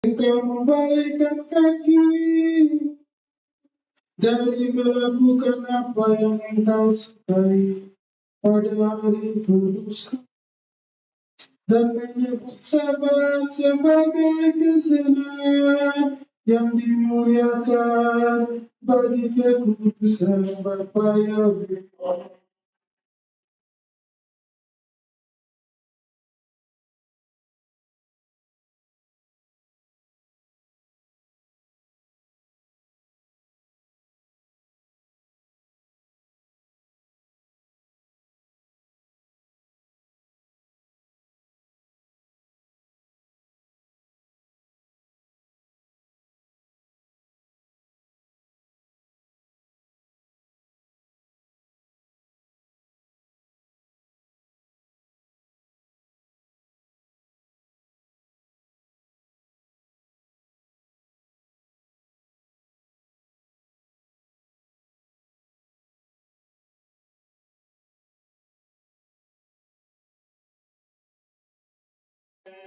Engkau membalikan kaki dari melakukan apa yang engkau sukai pada hari kudusku dan menyebut Sabat sebagai kesenangan yang dimuliakan bagi kekudusan Bapa Yahweh.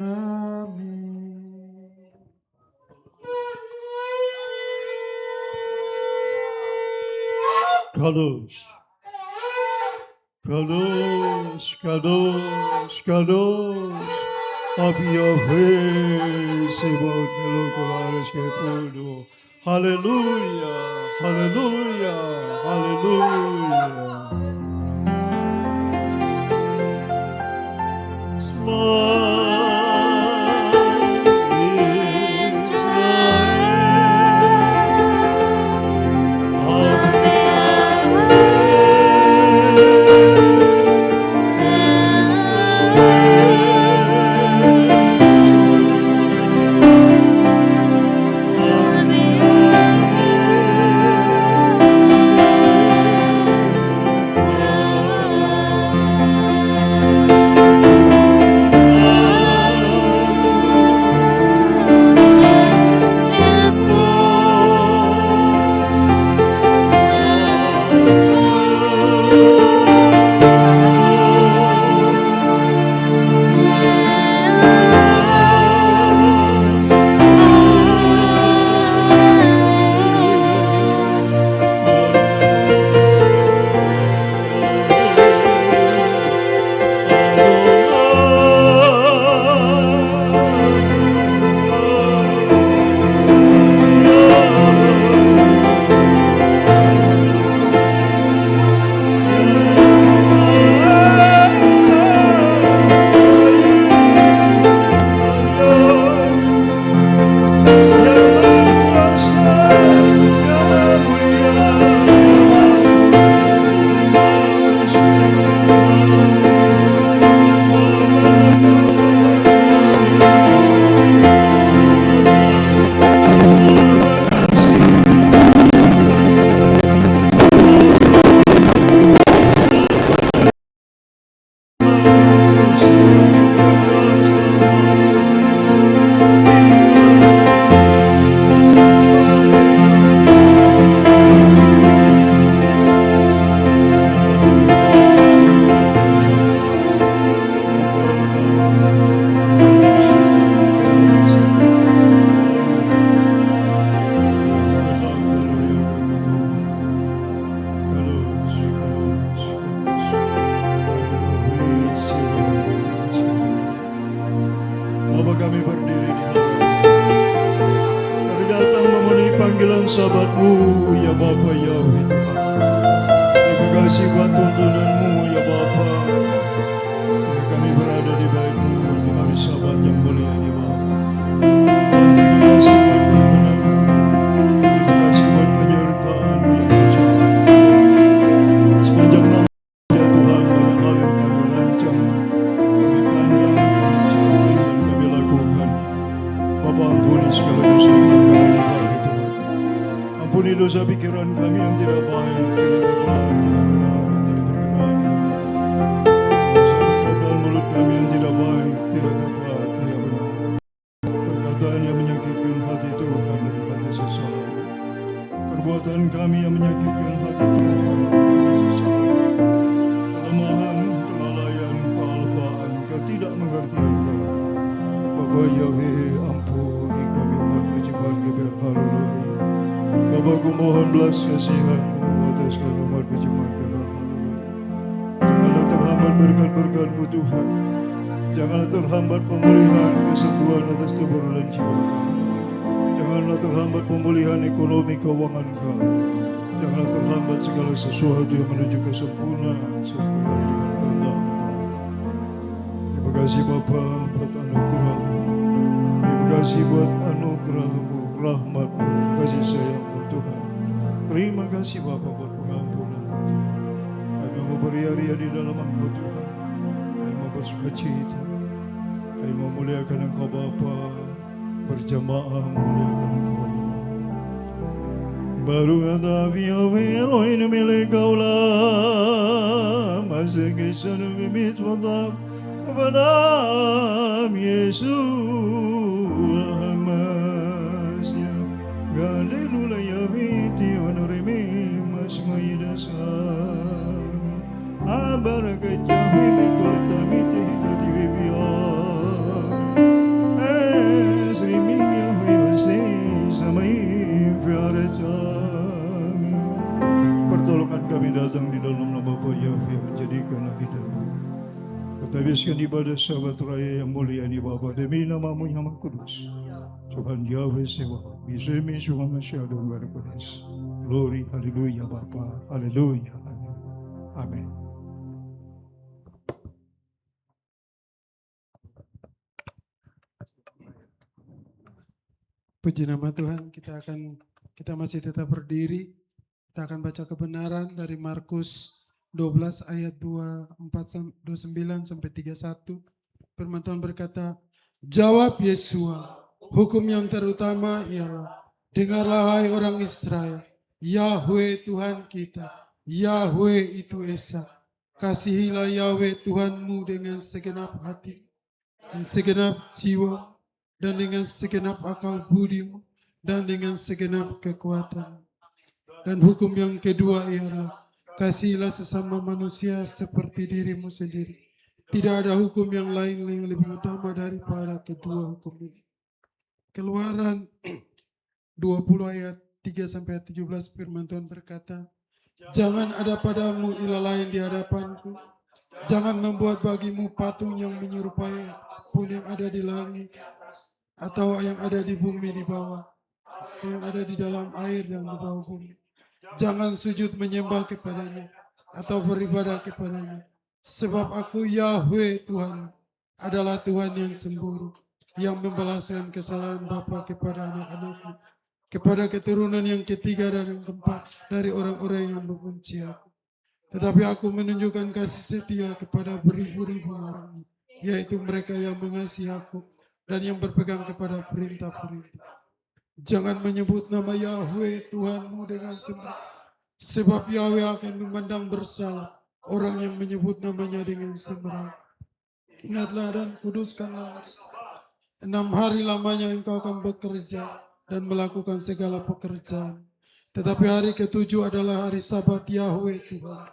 Amin. Kadosh, Kadosh, Kadosh, Kadosh, Abi Yahweh, Sebot Melokolares Kepudo. Hallelujah, Hallelujah, Hallelujah. Bapa kami berdiri di hadapan. Kami datang memenuhi panggilan sahabat-Mu, ya Bapa Yahweh Tuhan. Terima kasih buat tuntunan-Mu, ya Bapa. Sehingga kami berada di bait-Mu di hari Sabat yang mulia ini, Bapa. Dan terima kasih buat perkenan-Mu. Terima kasih buat penyertaan-Mu yang ajaib. Sepanjang nama ya Tuhan, banyak hal yang kami rancang, kami pandang, kami cari, dan kami lakukan. Bapa, ampuni segala dosa pelanggaran kami Tuhan. Ampuni dosa pikiran kami yang tidak baik, tidak tepat, tidak benar, yang tidak berkenan. Dosa perkataan mulut kami yang tidak baik, tidak tepat, tidak benar. Perkataan yang menyakitkan hati Tuhan daripada sesaat. Perbuatan kami yang menyakitkan hati Tuhan daripada sesaat. Kelemahan, kelalaian, kealpaan, ketidakmengertian kami. Bapa Yahweh, ampuni kami juga. Haleluya. Bapa, ku mohon belas kasihan-Mu atas seluruh umat-Mu jemaat Tuhan. Janganlah terhambat berkat-berkat-Mu Tuhan. Janganlah terhambat pemulihan kesembuhan atas tubuh dan jiwa. Janganlah terhambat pemulihan ekonomi keuangan kami. Janganlah terhambat segala sesuatu yang menuju kesempurnaan sesuai dengan kehendak-Mu. Terima kasih Bapa buat anugerah-Mu. Terima kasih buat anugerah-Mu, rahmat-Mu, kasih sayang-Mu Tuhan. Terima kasih Bapa buat pengampunan. Kami mau beria-ria di dalam Engkau Tuhan. Kami mau bersukacita. Kami mau muliakan Engkau Bapa. Berjamaah muliakan Engkau. Baru ada Yahweh Elohim milik Kaulah. Masih kisah bimit mantap. Kepada Yesus Masya Galilula Yaviti Honorimi Masmayidasami Abarakat Yahweh Kulitamiti Hidativivian Esrimi Yahweh Wasih Samai Fiaratami. Pertolongan kami datang di dalam nama Bapa Yahweh, menjadikanlah kita kita habiskan ibadah sahabat raya yang mulia ini Bapa, demi nama-Mu yang Maha Kudus. Tuhan Yahweh Sewa, Bismi Suha Masyadun Barakudus. Glory, haleluya Bapa, haleluya. Amin. Puji nama Tuhan, kita masih tetap berdiri. Kita akan baca kebenaran dari Markus 12 ayat 29 sampai 31. Firman Tuhan berkata, jawab Yesua, hukum yang terutama ialah, dengarlah hai orang Israel, Yahweh Tuhan kita, Yahweh itu Esa. Kasihilah Yahweh Tuhanmu dengan segenap hati, dan segenap jiwa, dan dengan segenap akal budimu, dan dengan segenap kekuatan. Dan hukum yang kedua ialah, kasihilah sesama manusia seperti dirimu sendiri. Tidak ada hukum yang lain yang lebih utama daripada kedua hukum ini. Keluaran 20 ayat 3-17 firman Tuhan berkata, jangan ada padamu ilah lain di hadapanku. Jangan membuat bagimu patung yang menyerupai pun yang ada di langit, atau yang ada di bumi di bawah, atau yang ada di dalam air dan di bawah bumi. Jangan sujud menyembah kepadanya atau beribadah kepadanya. Sebab aku Yahweh Tuhan adalah Tuhan yang cemburu, yang membalaskan kesalahan bapa kepada anak-anaknya, kepada keturunan yang ketiga dan yang keempat dari orang-orang yang membenci aku. Tetapi aku menunjukkan kasih setia kepada beribu-ribu orang, yaitu mereka yang mengasihi aku dan yang berpegang kepada perintah-perintah. Jangan menyebut nama Yahweh Tuhanmu dengan sembarangan, sebab Yahweh akan memandang bersalah orang yang menyebut namanya dengan sembarangan. Ingatlah dan kuduskanlah. 6 hari lamanya engkau akan bekerja dan melakukan segala pekerjaan. Tetapi hari ke-7 adalah hari Sabat Yahweh Tuhan.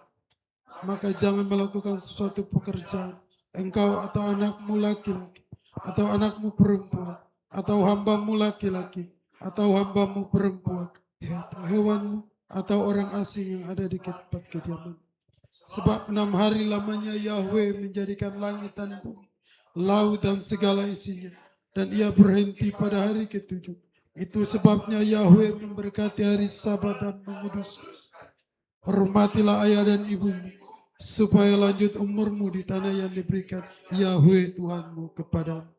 Maka jangan melakukan sesuatu pekerjaan, engkau atau anakmu laki-laki, atau anakmu perempuan, atau hambamu laki-laki, atau hambamu perempuan, atau hewanmu, atau orang asing yang ada di tempat kediaman. Sebab 6 hari lamanya Yahweh menjadikan langit dan bumi, laut dan segala isinya, dan ia berhenti pada hari ke-7. Itu sebabnya Yahweh memberkati hari Sabat dan menguduskan. Hormatilah ayah dan ibumu, supaya lanjut umurmu di tanah yang diberikan Yahweh Tuhanmu kepadamu.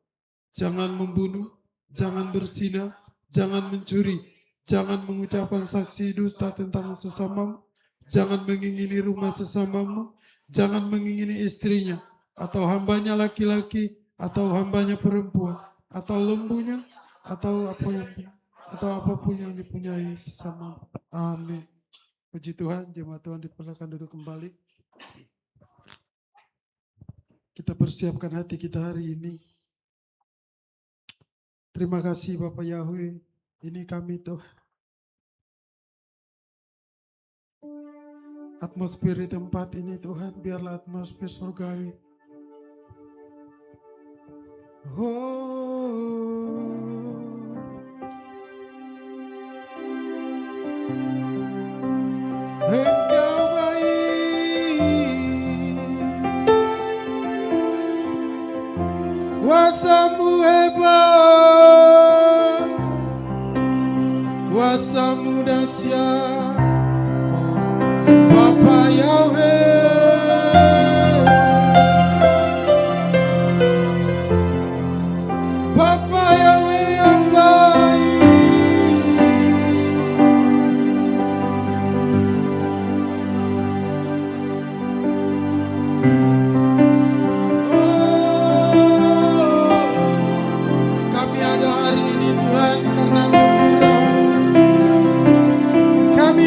Jangan membunuh, jangan berzina, jangan mencuri, jangan mengucapkan saksi dusta tentang sesamamu, jangan mengingini rumah sesamamu, jangan mengingini istrinya, atau hambanya laki-laki, atau hambanya perempuan, atau lembunya, atau apapun yang dipunyai sesamamu. Amin. Puji Tuhan, jemaat Tuhan dipersilakan duduk kembali. Kita persiapkan hati kita hari ini. Terima kasih Bapak Yahweh, ini kami Tuhan. Atmosfer di tempat ini Tuhan, biarlah atmosfer surgawi. Oh, Kuasamu hebat, kuasamu dahsyat, Bapa Yahweh, Bapa Yahweh yang baik. Kami ada hari ini Tuhan karena kemurahan. Kami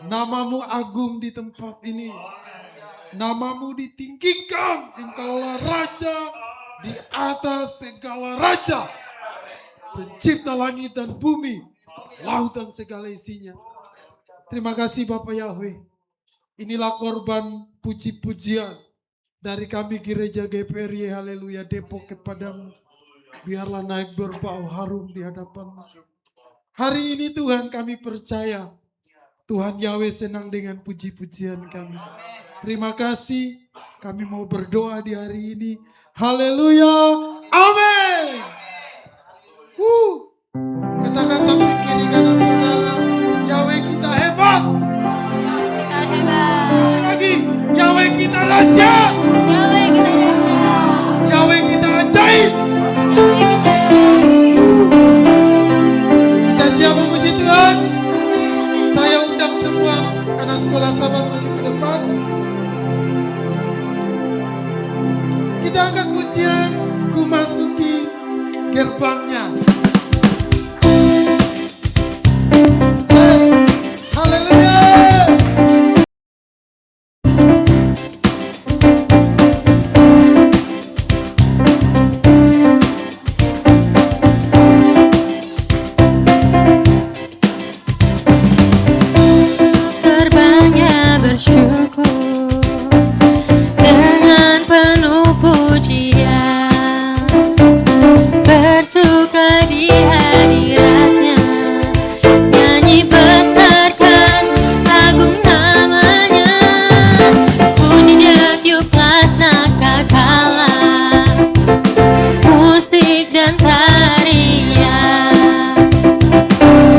Namamu agung di tempat ini. Namamu ditinggikan, engkaulah Raja di atas segala raja. Pencipta langit dan bumi, laut dan segala isinya. Terima kasih Bapak Yahweh. Inilah korban puji-pujian dari kami Gereja GPRY Haleluya Depok kepadamu. Biarlah naik berbau harum di hadapan-Mu. Hari ini Tuhan kami percaya Tuhan Yahweh senang dengan puji-pujian kami. Terima kasih. Kami mau berdoa di hari ini. Haleluya. Amin. Katakan samping kiri kanan saudara. Yahweh kita hebat. Kita hebat. Sekali lagi. Yahweh kita dahsyat. Yahweh kita dahsyat. Yahweh kita ajaib. Yahweh kita ajaib. Kita siap memuji Tuhan. Saya undang semua anak sekolah sahabat maju ke depan. Kita angkat pujian, ku masuki gerbangnya. Haleluya. Terbangnya bersyukur dengan penuh pujian, bersuka di hadiratnya, nyanyi besarkan agung namanya, puji dia tiuplah sangkakala, musik dan tarian,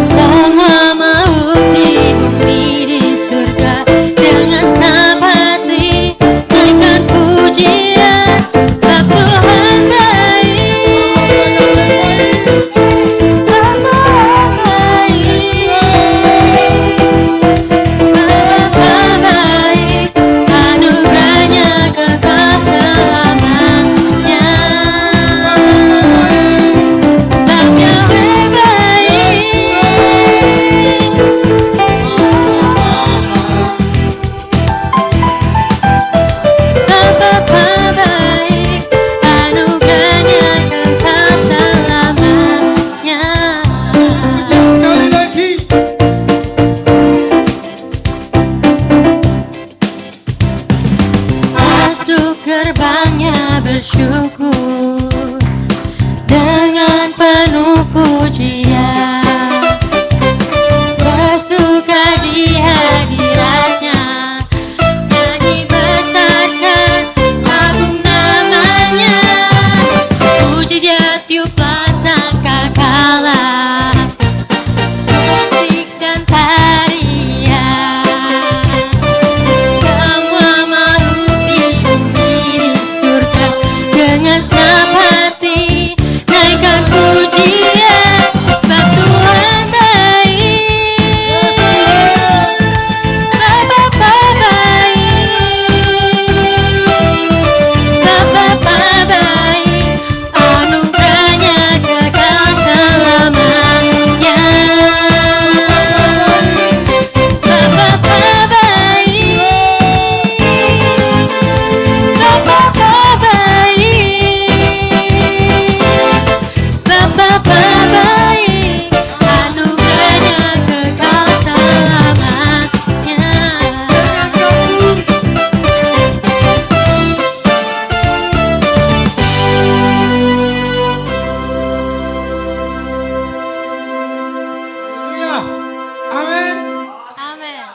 semua makhluk di bumi di surga dengan senang hati naikkan pujian, sebab Tuhan baik, sebab Tuhan baik, anugerahnya kekal selamanya, sebab Yahweh baik. Sebab Bapa baik, anugerahnya kekal selamanya. Sekali lagi. Masuk gerbangnya bersyukur dengan penuh pujian, bersuka di hadiratnya, nyanyi besarkan agung namanya, puji dia tiuplah sangkakala, musik dan tarian, semua makhluk di bumi di surga dengan senang hati naikkan pujian, sebab Tuhan baik, sebab Bapa baik, sebab Bapa baik, anugerahnya kekal selamanya, sebab Bapa baik, sebab Bapa baik, sebab Bapa baik, anugerahnya kekal selamanya. Haleluya. Amin. Amin.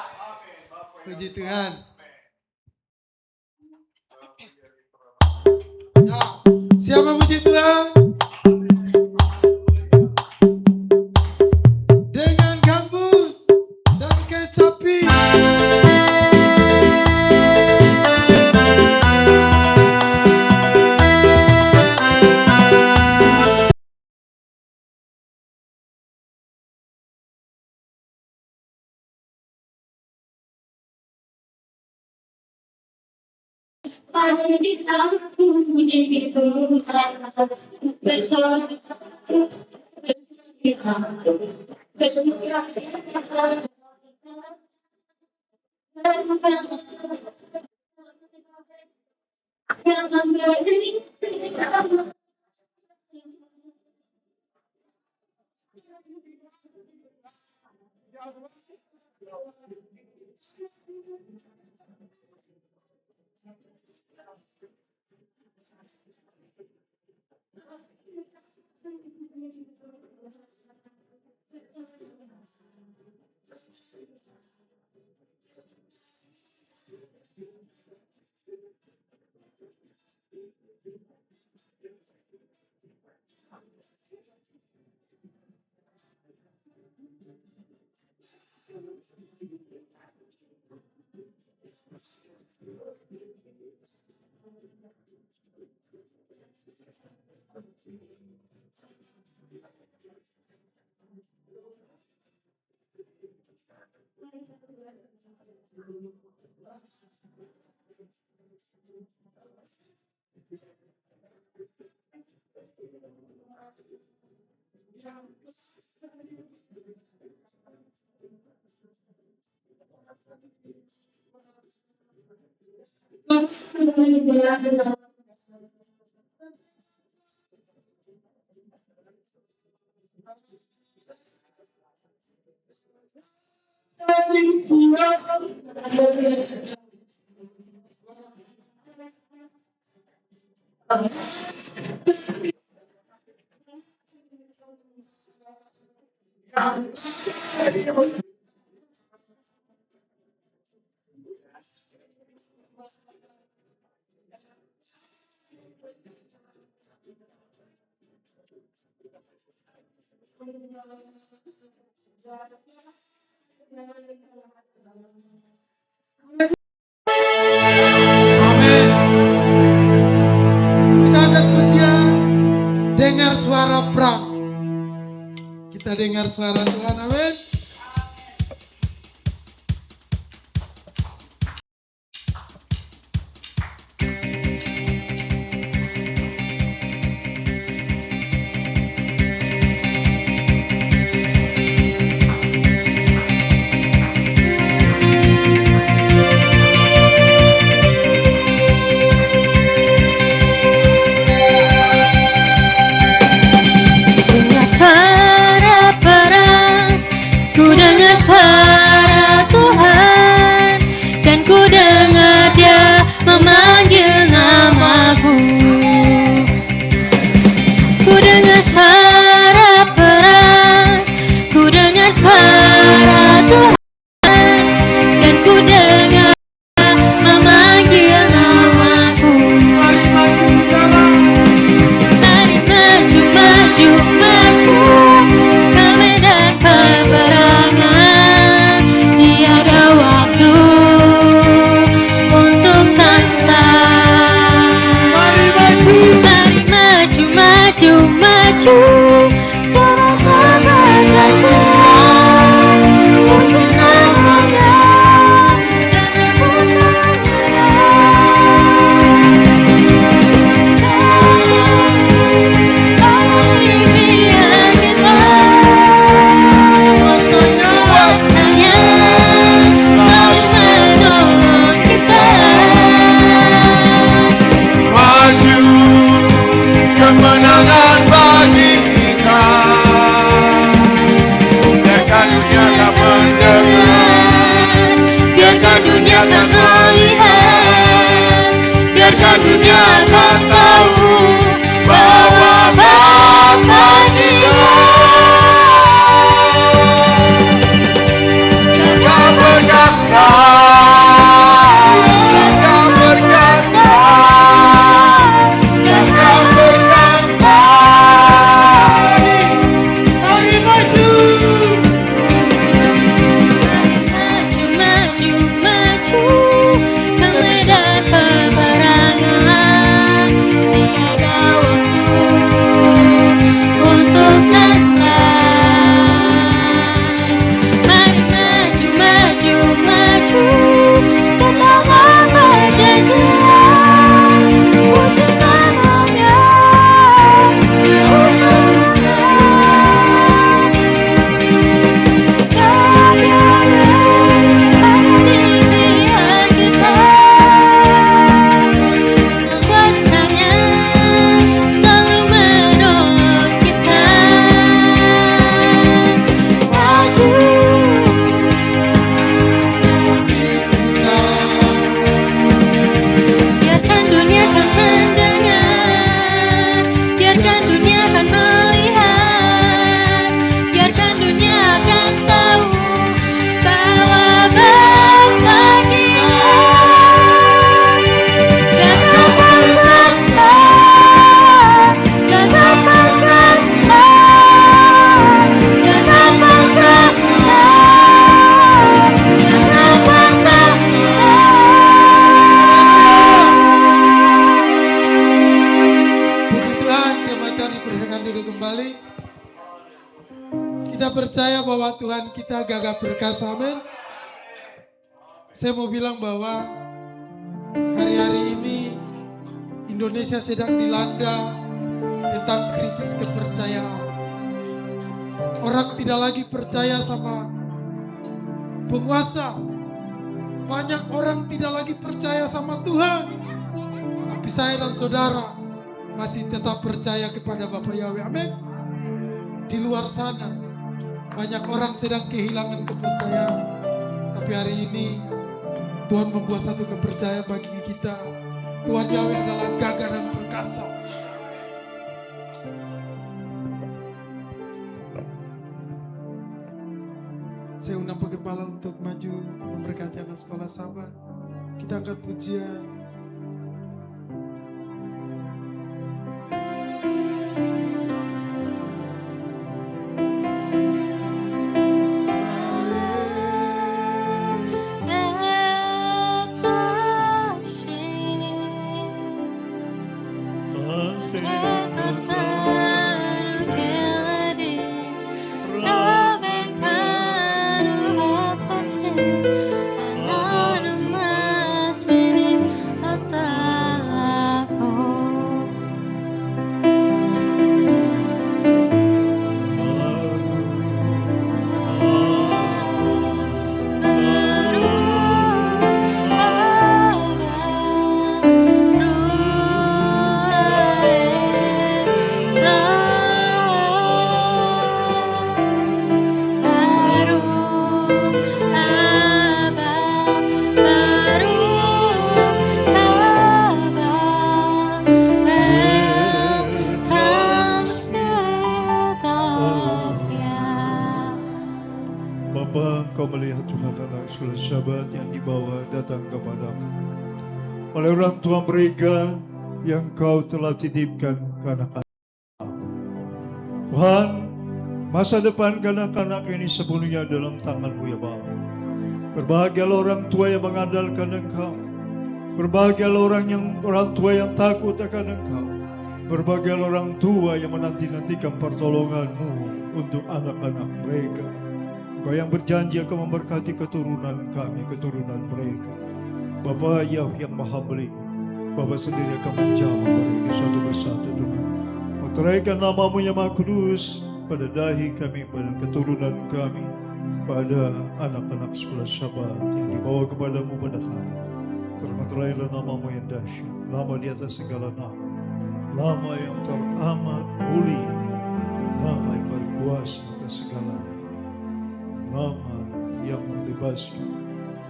Puji Tuhan. Ya, siapa puji Tuhan? Dengan gambus dan kecapi. Amin. Kita akan pujian dengar suara perang. Kita dengar suara Tuhan. Amin. Dengar suara perang, ku dengar suara Tuhan, dan ku dengar Dia memanggil namaku. Ku dengar suara perang, ku dengar suara Tuhan, dan ku dengar Dia memanggil namaku. Mari maju saudara. Mari maju, maju, maju ke medan peperangan. Tiada waktu untuk santai. Mari maju. Mari maju, maju, maju. Bersama saja untuk namanya dan rebutannya. Kuasanya selalu menolong kita. Maju, kemenangan bagi kita. Biarkan dunia tak mendengar, Biarkan dunia tak melihat, biarkan dunia tak tahu bahwa Bapa kita Kau berkasa, kau berkasa, kau berkasa. Mari maju. maju, maju, maju ke medan peperangan. Tiada waktu untuk santai. Mari maju, maju, maju bahwa Tuhan kita gagah perkasa, amin. Saya mau bilang bahwa hari-hari ini Indonesia sedang dilanda tentang krisis kepercayaan. Orang tidak lagi percaya sama penguasa. Banyak orang tidak lagi percaya sama Tuhan. Tapi saya dan saudara masih tetap percaya kepada Bapa Yahweh, amin. Di luar sana banyak orang sedang kehilangan kepercayaan. Tapi hari ini Tuhan membuat satu kepercayaan bagi kita. Tuhan Yahweh adalah gagah dan perkasa. Saya undang penggembala untuk maju memberkati anak sekolah sahabat. Kita angkat pujian. Engkau melihat Tuhan anak sekolah sahabat yang dibawa datang kepadamu oleh orang tua mereka yang Kau telah titipkan ke anak-anak. Tuhan, masa depan anak-anak ini sepenuhnya dalam tangan-Mu ya Bapa. Berbahagialah orang tua yang mengandalkan Engkau. Berbahagialah orang tua yang takut akan Engkau. Berbahagialah orang tua yang menanti-nantikan pertolongan-Mu untuk anak-anak mereka. Kau yang berjanji akan memberkati keturunan kami, keturunan mereka. Bapa Yahweh yang maha beli, Bapa sendiri akan menjamah mereka satu persatu Tuhan. Meteraikan nama-Mu yang maha kudus pada dahi kami, pada keturunan kami, pada anak-anak sekolah sahabat yang dibawa kepadamu pada hari. Termeterailah nama-Mu yang dahsyat, nama di atas segala nama, nama yang teramat mulia, nama yang berkuasa atas segalanya. Nama yang membebaskan,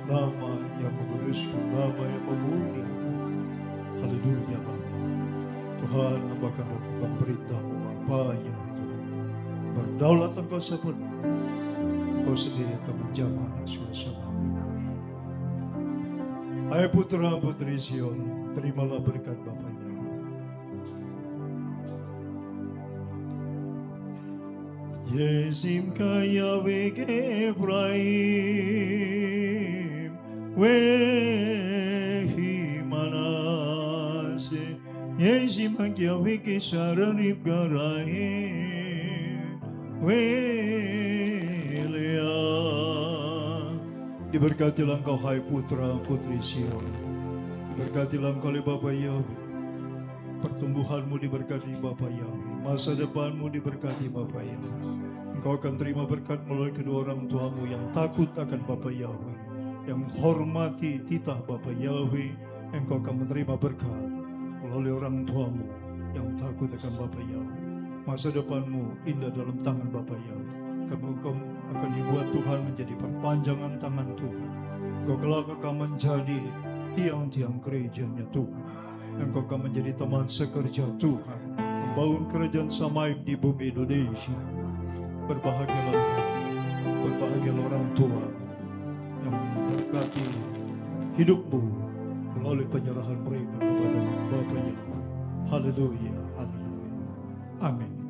nama yang menguduskan, nama yang memuliakan. Haleluya Bapa. Tuhan, Hamba akan lakukan perintah-Mu apa yang Tuhan. Berdaulat Engkau sepenuhnya. Engkau sendiri akan menjamah anak saudara. Hai putra putri Sion, terimalah berkat Bapanya. Yesim kaya weke Ephraim, wehi manase. Yesim kaya weke Saranib Garaim, welea. Diberkatilah engkau hai putra putri Sion, diberkatilah engkau oleh Bapa Yahweh. Pertumbuhanmu diberkati Bapa Yahweh, masa depanmu diberkati Bapa Yahweh. Engkau akan terima berkat melalui kedua orang tuamu yang takut akan Bapa Yahweh, yang menghormati titah Bapa Yahweh. Engkau akan menerima berkat melalui orang tuamu yang takut akan Bapa Yahweh. Masa depanmu indah dalam tangan Bapa Yahweh. Karena engkau akan dibuat Tuhan menjadi perpanjangan tangan Tuhan. Engkau kelak akan menjadi tiang-tiang gerejanya Tuhan. Engkau akan menjadi teman sekerja Tuhan, membangun kerajaan Samaim di bumi Indonesia. Berbahagialah engkau, berbahagialah orang tua yang memberkati hidupmu melalui penyerahan mereka kepada Bapa Yahweh. Haleluya, haleluya. Amin.